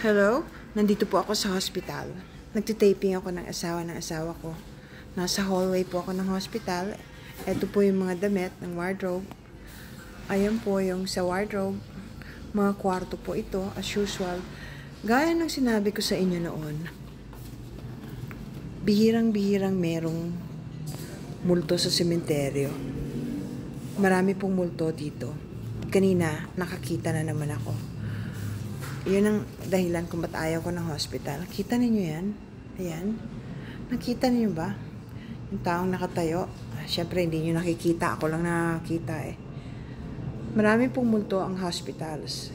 Hello? Nandito po ako sa hospital. Nagtitaping ako ng asawa ko. Nasa hallway po ako ng hospital. Ito po yung mga damit ng wardrobe. Ayan po yung sa wardrobe. Mga kwarto po ito, as usual. Gaya ng sinabi ko sa inyo noon, bihirang-bihirang merong multo sa sementeryo. Marami pong multo dito. Kanina, nakakita na naman ako. Yun ang dahilan kung ba't ayaw ko ng hospital. Kita ninyo yan? Ayan. Nakita ninyo ba? Yung taong nakatayo. Siyempre, hindi nyo nakikita. Ako lang nakakita eh. Marami pong multo ang hospitals.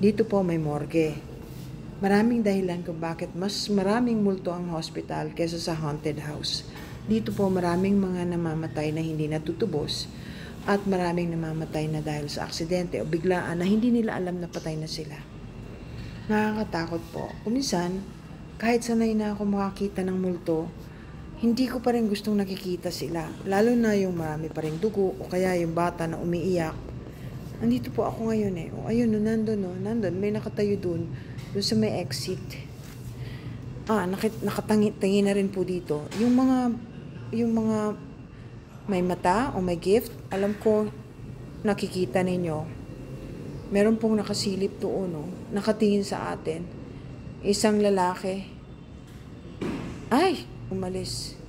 Dito po may morgue. Maraming dahilan kung bakit mas maraming multo ang hospital kaysa sa haunted house. Dito po maraming mga namamatay na hindi natutubos at maraming namamatay na dahil sa aksidente o biglaan na hindi nila alam na patay na sila. Nakakatakot po. Kuminsan, kahit sanay na ako makakita ng multo, hindi ko pa rin gustong nakikita sila. Lalo na yung marami pa rin dugo o kaya yung bata na umiiyak. Nandito po ako ngayon eh. O ayun, nandun. May nakatayo doon sa may exit. Nakatangi na rin po dito. Yung mga may mata o may gift, alam ko, nakikita ninyo. Meron pong nakasilip doon, no? Nakatingin sa atin. Isang lalaki. Ay, umalis.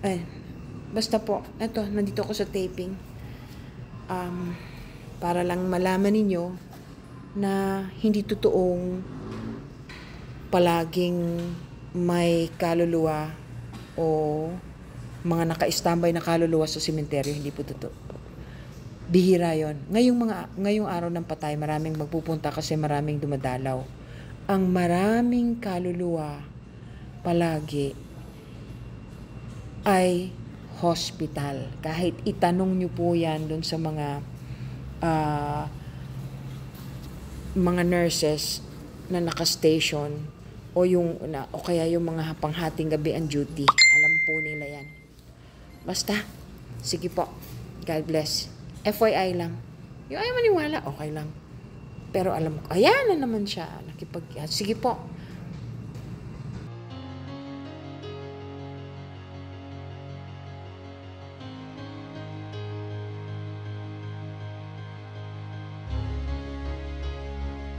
Ay, basta po, eto, nandito ako sa taping. Para lang malaman ninyo na hindi totoong palaging may kaluluwa o mga naka-standby na kaluluwa sa sementeryo. Hindi po totoo. Bihira yon. Ngayong araw ng patay, maraming magpupunta kasi maraming dumadalaw. Ang maraming kaluluwa palagi ay hospital. Kahit itanong nyo po yan dun sa mga nurses na naka-station o kaya yung mga panghating gabi ang duty. Alam po nila yan. Basta, sige po. God bless. FYI lang. Yung ayaw maniwala, okay lang. Pero alam ko, ayan na naman siya. Sige po.